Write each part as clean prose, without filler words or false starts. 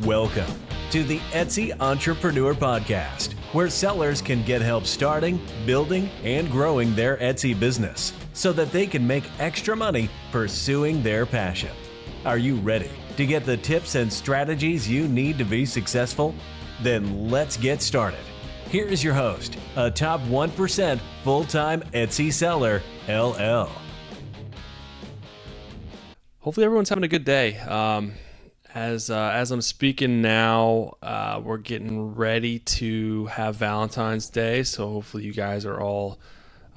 Welcome to the Etsy Entrepreneur Podcast, where sellers can get help starting, building, and growing their Etsy business so that they can make extra money pursuing their passion. Are you ready to get the tips and strategies you need to be successful? Then let's get started. Here is your host, a top 1% full-time Etsy seller, LL. Hopefully everyone's having a good day. As I'm speaking now, we're getting ready to have Valentine's Day, so hopefully you guys are all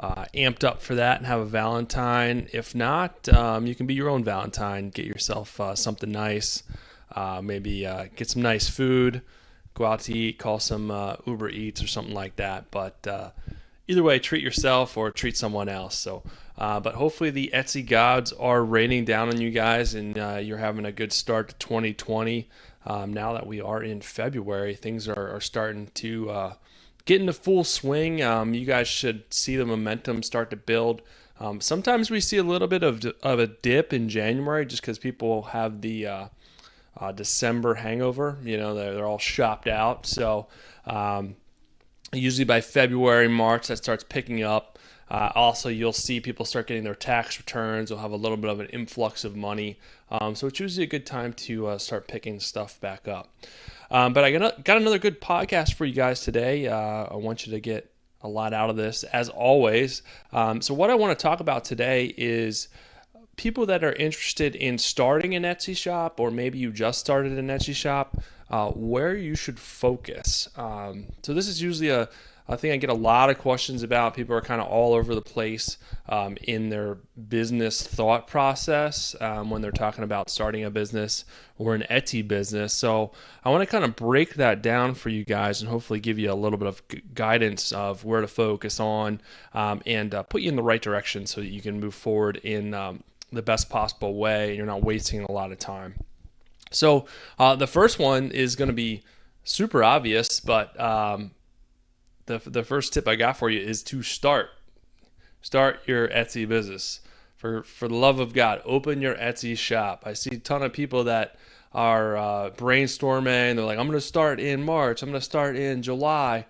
amped up for that and have a Valentine. If not, you can be your own Valentine. Get yourself something nice. Maybe get some nice food. Go out to eat. Call some Uber Eats or something like that. But either way, treat yourself or treat someone else. So, but hopefully the Etsy gods are raining down on you guys, and you're having a good start to 2020. Now that we are in February, things are starting to get into full swing. You guys should see the momentum start to build. Sometimes we see a little bit of a dip in January just because people have the December hangover. You know, they're all shopped out. So usually by February, March, that starts picking up. Also, you'll see people start getting their tax returns. They'll have a little bit of an influx of money. So it's usually a good time to start picking stuff back up. But I got another good podcast for you guys today. I want you to get a lot out of this, as always. So what I want to talk about today is people that are interested in starting an Etsy shop, or maybe you just started an Etsy shop, where you should focus. So this is usually a thing I get a lot of questions about. People are kind of all over the place in their business thought process when they're talking about starting a business or an Etsy business. So I want to kind of break that down for you guys and hopefully give you a little bit of guidance of where to focus on and put you in the right direction so that you can move forward in the best possible way and you're not wasting a lot of time. So the first one is going to be super obvious, but the first tip I got for you is to start your Etsy business. For the love of God, open your Etsy shop. I see a ton of people that are brainstorming. They're like, I'm going to start in March. I'm going to start in July.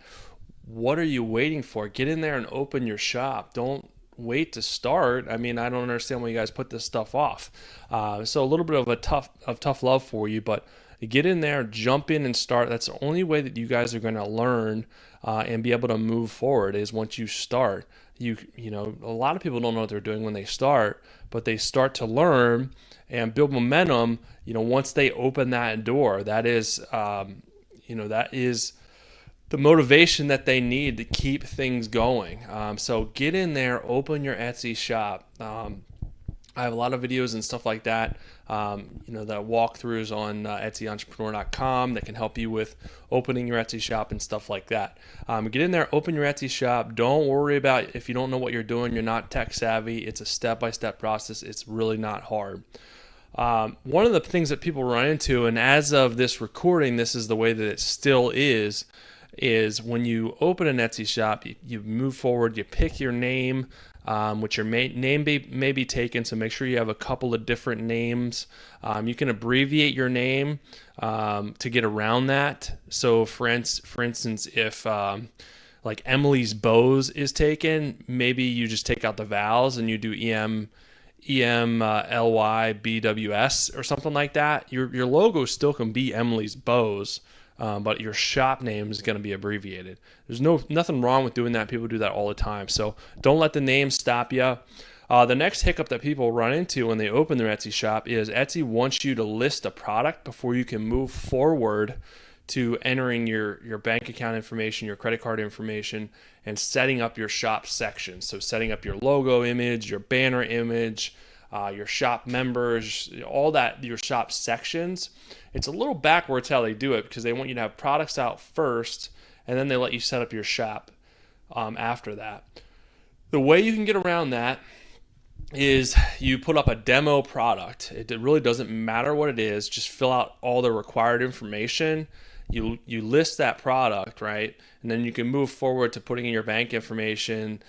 What are you waiting for? Get in there and open your shop. Don't wait to start. I mean, I don't understand why you guys put this stuff off. So a little bit of tough love for you, but get in there, jump in and start. That's the only way that you guys are going to learn and be able to move forward is once you start. You know, a lot of people don't know what they're doing when they start, but they start to learn and build momentum. You know, once they open that door, that is the motivation that they need to keep things going. So get in there, open your Etsy shop. I have a lot of videos and stuff like that, that walkthroughs on EtsyEntrepreneur.com that can help you with opening your Etsy shop and stuff like that. Get in there, open your Etsy shop. Don't worry about if you don't know what you're doing, you're not tech savvy. It's a step-by-step process. It's really not hard. One of the things that people run into, and as of this recording, this is the way that it still is when you open an Etsy shop, you move forward, you pick your name, which your name may be taken, so make sure you have a couple of different names. You can abbreviate your name to get around that. So for instance, if like Emily's Bows is taken, maybe you just take out the vowels and you do EMLYBWS or something like that. Your logo still can be Emily's Bows, but your shop name is going to be abbreviated. There's nothing wrong with doing that. People do that all the time. So don't let the name stop you. The next hiccup that people run into when they open their Etsy shop is Etsy wants you to list a product before you can move forward to entering your bank account information, your credit card information, and setting up your shop section. So setting up your logo image, your banner image, your shop members, all that, your shop sections. It's a little backwards how they do it because they want you to have products out first and then they let you set up your shop after that. The way you can get around that is you put up a demo product. It really doesn't matter what it is. Just fill out all the required information. You list that product, right? And then you can move forward to putting in your bank information,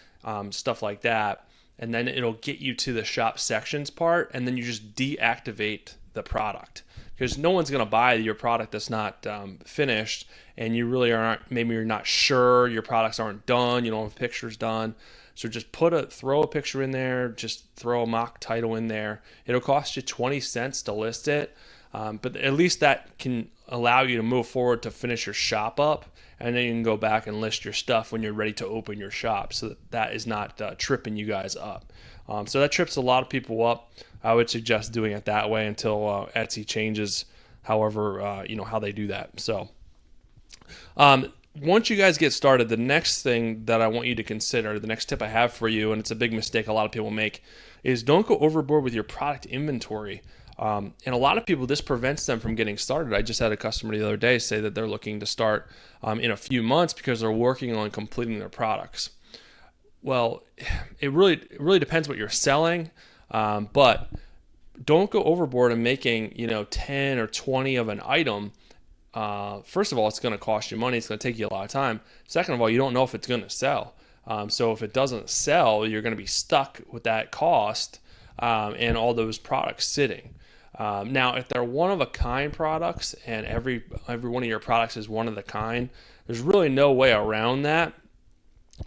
stuff like that. And then it'll get you to the shop sections part, and then you just deactivate the product, because no one's going to buy your product that's not finished, and you really aren't, maybe you're not sure, your products aren't done, you don't have pictures done. So just throw a picture in there, just throw a mock title in there. It'll cost you 20 cents to list it, but at least that can allow you to move forward to finish your shop up, and then you can go back and list your stuff when you're ready to open your shop, so that is not tripping you guys up. So that trips a lot of people up. I would suggest doing it that way until Etsy changes, however, how they do that. So once you guys get started, the next thing that I want you to consider, the next tip I have for you, and it's a big mistake a lot of people make, is don't go overboard with your product inventory. And a lot of people, this prevents them from getting started. I just had a customer the other day say that they're looking to start in a few months because they're working on completing their products. Well, it really depends what you're selling, but don't go overboard in making 10 or 20 of an item. First of all, it's going to cost you money. It's going to take you a lot of time. Second of all, you don't know if it's going to sell. So if it doesn't sell, you're going to be stuck with that cost and all those products sitting. Now, if they're one-of-a-kind products and every one of your products is one of the kind, there's really no way around that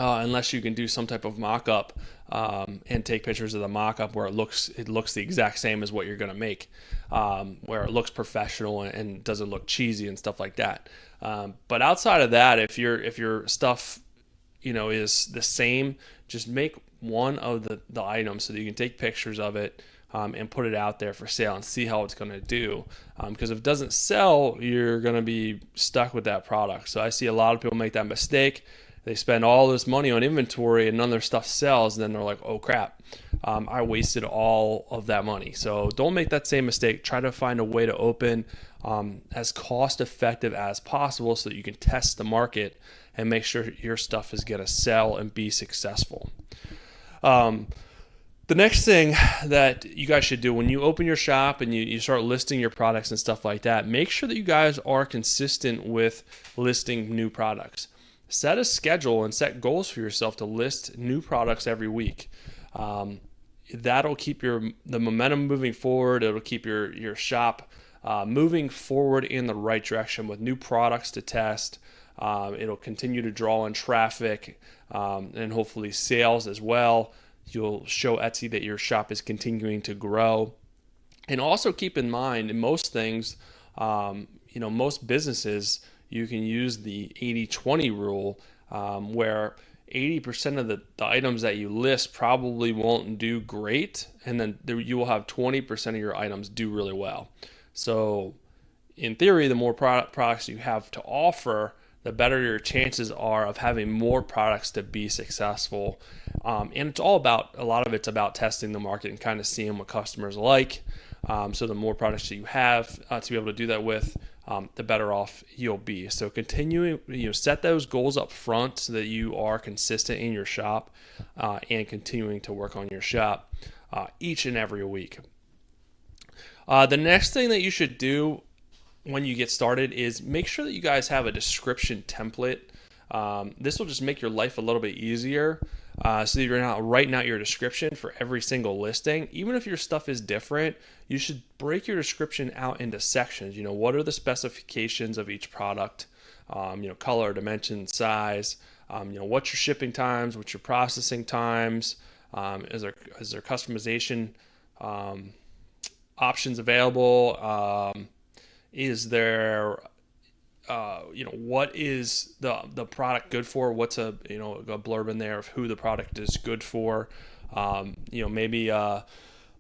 unless you can do some type of mock-up and take pictures of the mock-up where it looks the exact same as what you're going to make, where it looks professional and doesn't look cheesy and stuff like that. But outside of that, if your stuff is the same, just make one of the items so that you can take pictures of it and put it out there for sale and see how it's going to do. Because if it doesn't sell, you're going to be stuck with that product. So I see a lot of people make that mistake. They spend all this money on inventory and none of their stuff sells, and then they're like, oh crap, I wasted all of that money. So don't make that same mistake. Try to find a way to open as cost effective as possible so that you can test the market and make sure your stuff is going to sell and be successful. The next thing that you guys should do when you open your shop and you start listing your products and stuff like that, make sure that you guys are consistent with listing new products. Set a schedule and set goals for yourself to list new products every week. That'll keep the momentum moving forward. It'll keep your shop moving forward in the right direction with new products to test. It'll continue to draw in traffic and hopefully sales as well. You'll show Etsy that your shop is continuing to grow. And also keep in mind, in most things, most businesses, you can use the 80-20 rule, where 80% of the items that you list probably won't do great, and then you will have 20% of your items do really well. So in theory, the more products you have to offer, the better your chances are of having more products to be successful. And it's all about, a lot of it's about testing the market and kind of seeing what customers like. So the more products that you have to be able to do that with, the better off you'll be. So continuing, set those goals up front so that you are consistent in your shop and continuing to work on your shop each and every week. The next thing that you should do when you get started is make sure that you guys have a description template. This will just make your life a little bit easier so that you're not writing out your description for every single listing. Even if your stuff is different, you should break your description out into sections. What are the specifications of each product? Color, dimension, size. What's your shipping times? What's your processing times? Is there customization options available? Is there, what is the product good for? What's a blurb in there of who the product is good for? Maybe a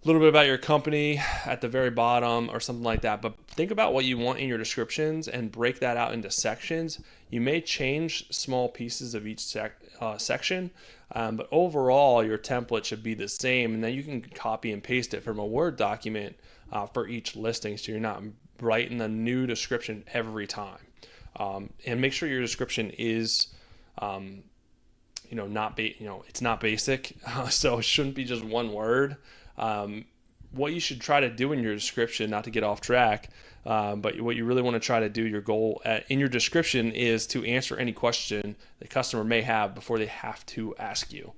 little bit about your company at the very bottom or something like that. But think about what you want in your descriptions and break that out into sections. You may change small pieces of each section, but overall your template should be the same. And then you can copy and paste it from a Word document for each listing, so you're not writing a new description every time. And make sure your description is, it's not basic, so it shouldn't be just one word. What you should try to do in your description, not to get off track, but what you really want to try to do, your goal in your description is to answer any question the customer may have before they have to ask you.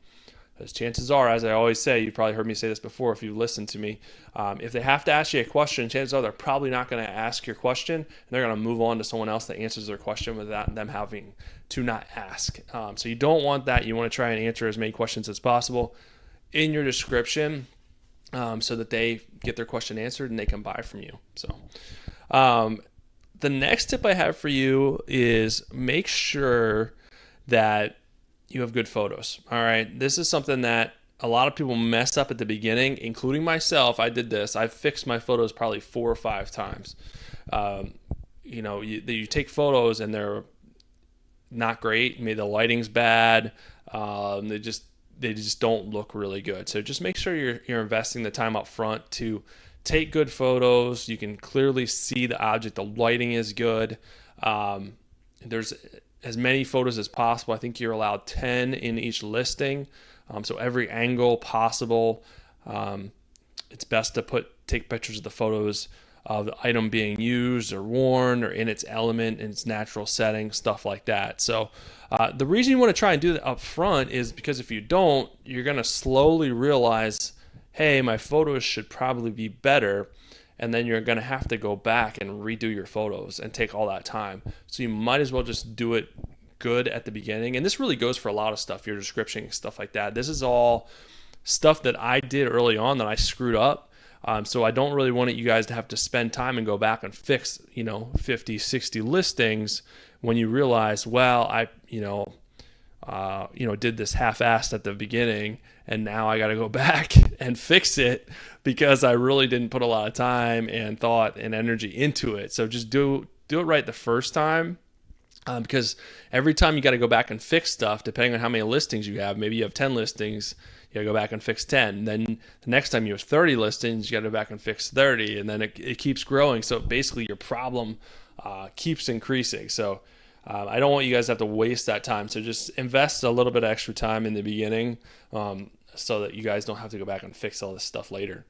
Because chances are, as I always say, you've probably heard me say this before if you've listened to me, if they have to ask you a question, chances are they're probably not going to ask your question, and they're going to move on to someone else that answers their question without them having to not ask. So you don't want that. You want to try and answer as many questions as possible in your description, so that they get their question answered and they can buy from you. So the next tip I have for you is make sure that you have good photos. All right. This is something that a lot of people mess up at the beginning, including myself. I did this. I've fixed my photos probably 4 or 5 times. You take photos and they're not great. Maybe the lighting's bad. They just don't look really good. So just make sure you're investing the time up front to take good photos. You can clearly see the object. The lighting is good. There's as many photos as possible. I think you're allowed 10 in each listing. So every angle possible. It's best to take pictures of the photos of the item being used or worn or in its element, in its natural setting, stuff like that. So the reason you want to try and do that up front is because if you don't, you're going to slowly realize, hey, my photos should probably be better. And then you're going to have to go back and redo your photos and take all that time. So you might as well just do it good at the beginning. And this really goes for a lot of stuff, your description, stuff like that. This is all stuff that I did early on that I screwed up. So I don't really want you guys to have to spend time and go back and fix, 50, 60 listings when you realize, well, I did this half-assed at the beginning, and now I got to go back and fix it because I really didn't put a lot of time and thought and energy into it. So just do it right the first time, because every time you got to go back and fix stuff, depending on how many listings you have. Maybe you have 10 listings, you got to go back and fix 10. Then the next time you have 30 listings, you got to go back and fix 30, and then it keeps growing. So basically your problem keeps increasing. So I don't want you guys to have to waste that time. So just invest a little bit of extra time in the beginning, so that you guys don't have to go back and fix all this stuff later.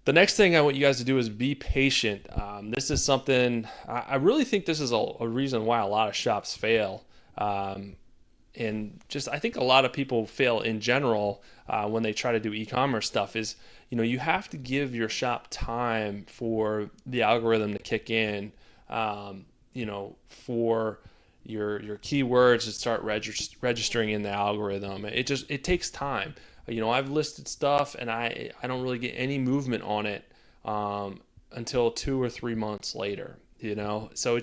The next thing I want you guys to do is be patient. This is something, I really think this is a reason why a lot of shops fail. And just, I think a lot of people fail in general when they try to do e-commerce stuff is, you have to give your shop time for the algorithm to kick in, for your keywords to start registering in the algorithm. It takes time. I've listed stuff and I don't really get any movement on it until 2 or 3 months later. So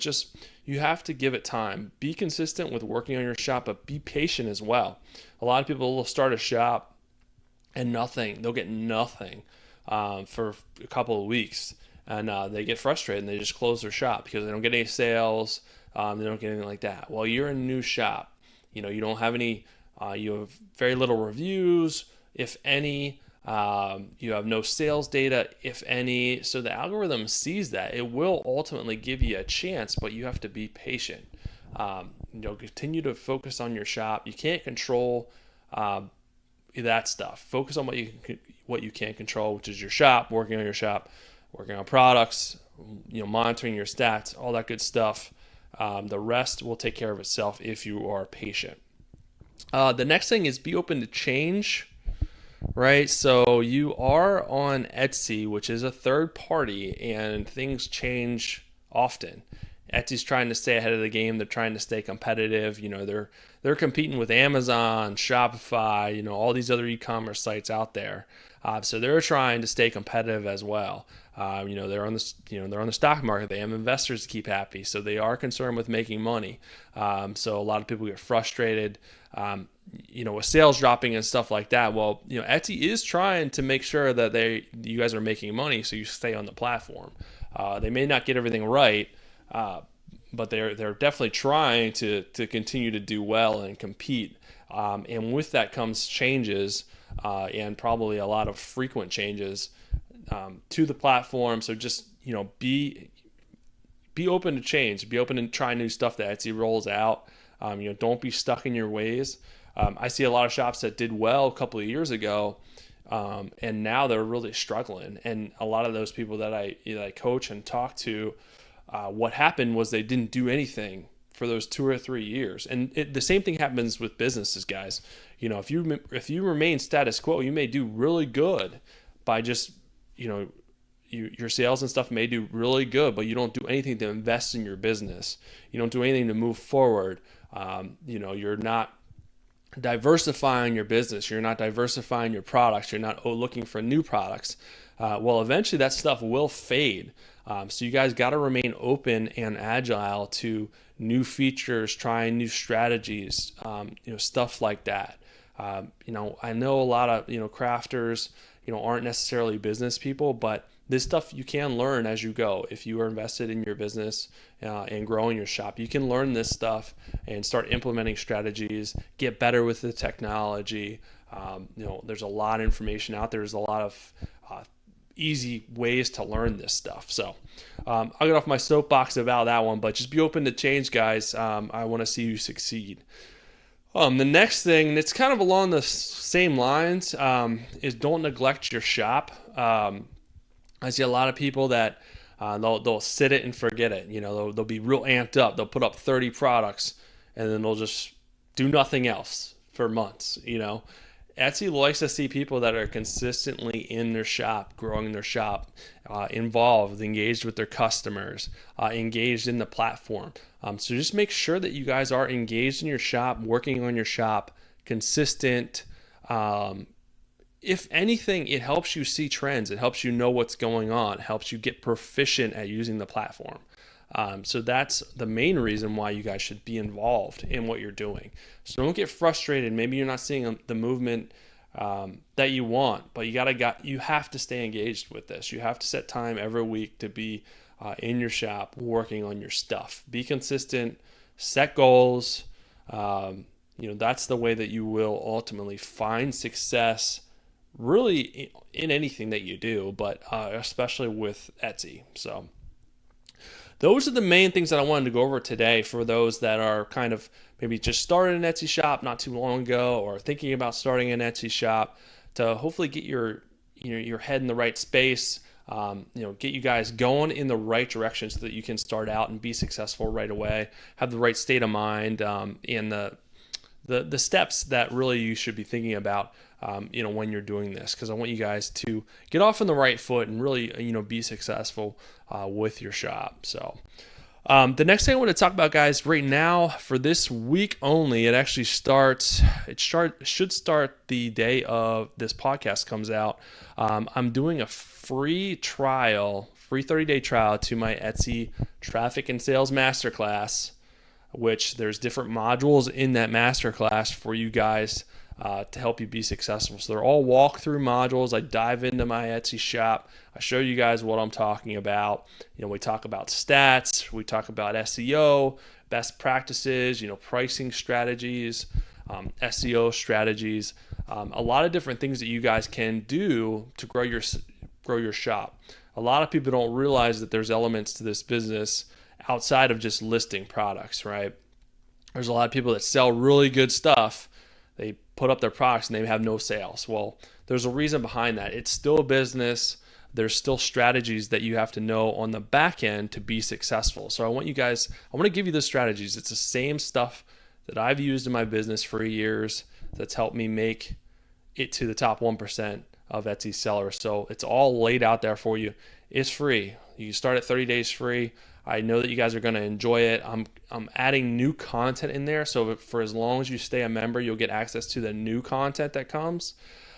you have to give it time. Be consistent with working on your shop, but be patient as well. A lot of people will start a shop and they'll get nothing for a couple of weeks, and they get frustrated and they just close their shop because they don't get any sales. They don't get anything like that. Well, you're a new shop. You don't have any, you have very little reviews, if any. You have no sales data, if any. So the algorithm sees that. It will ultimately give you a chance, but you have to be patient. Continue to focus on your shop. You can't control that stuff. Focus on what you can control, which is your shop, working on your shop, working on products, monitoring your stats, all that good stuff. The rest will take care of itself if you are patient. The next thing is be open to change, right? So you are on Etsy, which is a third party, and things change often. Etsy's trying to stay ahead of the game. They're trying to stay competitive. They're competing with Amazon, Shopify, all these other e-commerce sites out there. So they're trying to stay competitive as well. They're on the stock market. They have investors to keep happy, so they are concerned with making money. So a lot of people get frustrated, with sales dropping and stuff like that. Well, Etsy is trying to make sure that you guys are making money, so you stay on the platform. They may not get everything right, but they're definitely trying to continue to do well and compete. And with that comes changes, and probably a lot of frequent changes to the platform. So just be open to change. Be open to try new stuff that Etsy rolls out. Don't be stuck in your ways. I see a lot of shops that did well a couple of years ago, and now they're really struggling. And a lot of those people that I coach and talk to, what happened was they didn't do anything for those 2 or 3 years. And the same thing happens with businesses, guys. If you remain status quo, you may do really good by just, your sales and stuff may do really good, but you don't do anything to invest in your business. You don't do anything to move forward. You're not diversifying your business. You're not diversifying your products. You're not looking for new products. Well, eventually that stuff will fade. So you guys got to remain open and agile to new features, trying new strategies, stuff like that. I know a lot of, crafters, aren't necessarily business people, but this stuff you can learn as you go. If you are invested in your business and growing your shop, you can learn this stuff and start implementing strategies, get better with the technology. There's a lot of information out there. There's a lot of easy ways to learn this stuff. So I'll get off my soapbox about that one, but just be open to change, guys. I want to see you succeed. The next thing, and it's kind of along the same lines, is don't neglect your shop. I see a lot of people that they'll sit it and forget it. They'll be real amped up. They'll put up 30 products and then they'll just do nothing else for months. Etsy likes to see people that are consistently in their shop, growing their shop, involved, engaged with their customers, engaged in the platform. So just make sure that you guys are engaged in your shop, working on your shop, consistent. If anything, it helps you see trends. It helps you know what's going on. It helps you get proficient at using the platform. So that's the main reason why you guys should be involved in what you're doing. So don't get frustrated. Maybe you're not seeing the movement that you want, but you have to stay engaged with this. You have to set time every week to be in your shop working on your stuff. Be consistent, set goals. That's the way that you will ultimately find success really in anything that you do, but especially with Etsy. So those are the main things that I wanted to go over today for those that are kind of maybe just started an Etsy shop not too long ago or thinking about starting an Etsy shop, to hopefully get your head in the right space, get you guys going in the right direction so that you can start out and be successful right away, have the right state of mind, and the steps that really you should be thinking about when you're doing this, because I want you guys to get off on the right foot and really be successful with your shop. So the next thing I want to talk about, guys, right now for this week only, it should start the day of this podcast comes out. I'm doing a free 30-day trial to my Etsy Traffic and Sales Masterclass, which there's different modules in that masterclass for you guys to help you be successful. So they're all walkthrough modules. I dive into my Etsy shop. I show you guys what I'm talking about. We talk about stats. We talk about SEO, best practices, pricing strategies, SEO strategies, a lot of different things that you guys can do to grow your shop. A lot of people don't realize that there's elements to this business outside of just listing products, right? There's a lot of people that sell really good stuff. They put up their products and they have no sales. Well, there's a reason behind that. It's still a business. There's still strategies that you have to know on the back end to be successful. So I want to give you the strategies. It's the same stuff that I've used in my business for years that's helped me make it to the top 1% of Etsy sellers. So it's all laid out there for you. It's free. You can start at 30 days free. I know that you guys are going to enjoy it. I'm adding new content in there. So for as long as you stay a member, you'll get access to the new content that comes.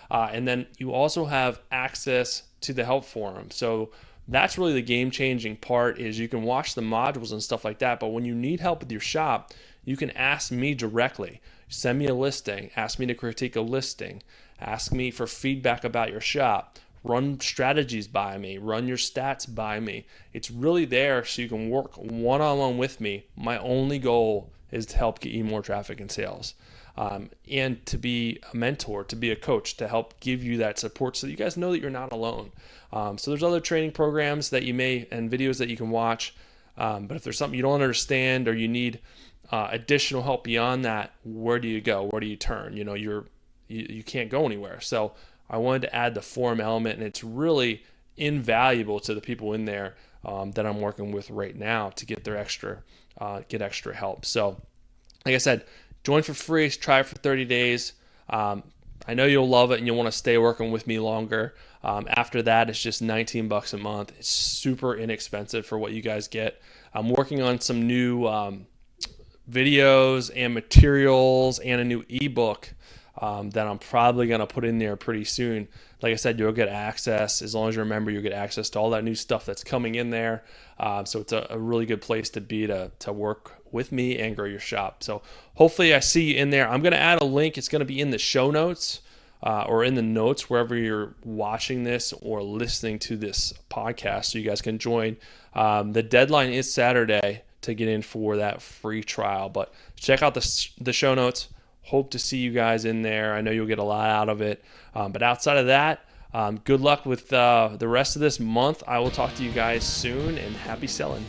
And then you also have access to the help forum. So that's really the game-changing part, is you can watch the modules and stuff like that. But when you need help with your shop, you can ask me directly. Send me a listing. Ask me to critique a listing. Ask me for feedback about your shop. Run strategies by me, run your stats by me. It's really there so you can work one-on-one with me. My only goal is to help get you more traffic and sales, and to be a mentor, to be a coach, to help give you that support so that you guys know that you're not alone. So there's other training programs that and videos that you can watch, but if there's something you don't understand or you need additional help beyond that, where do you go? Where do you turn? You can't go anywhere. So I wanted to add the forum element, and it's really invaluable to the people in there that I'm working with right now to get their extra help. So like I said, join for free, try it for 30 days. I know you'll love it and you'll want to stay working with me longer. After that, it's just $19 a month. It's super inexpensive for what you guys get. I'm working on some new videos and materials and a new ebook that I'm probably going to put in there pretty soon. Like I said, you'll get access. As long as you remember, you'll get access to all that new stuff that's coming in there. So it's a really good place to be to work with me and grow your shop. So hopefully I see you in there. I'm going to add a link. It's going to be in the show notes or in the notes wherever you're watching this or listening to this podcast, so you guys can join. The deadline is Saturday to get in for that free trial, but check out the show notes. Hope to see you guys in there. I know you'll get a lot out of it. But outside of that, good luck with the rest of this month. I will talk to you guys soon, and happy selling.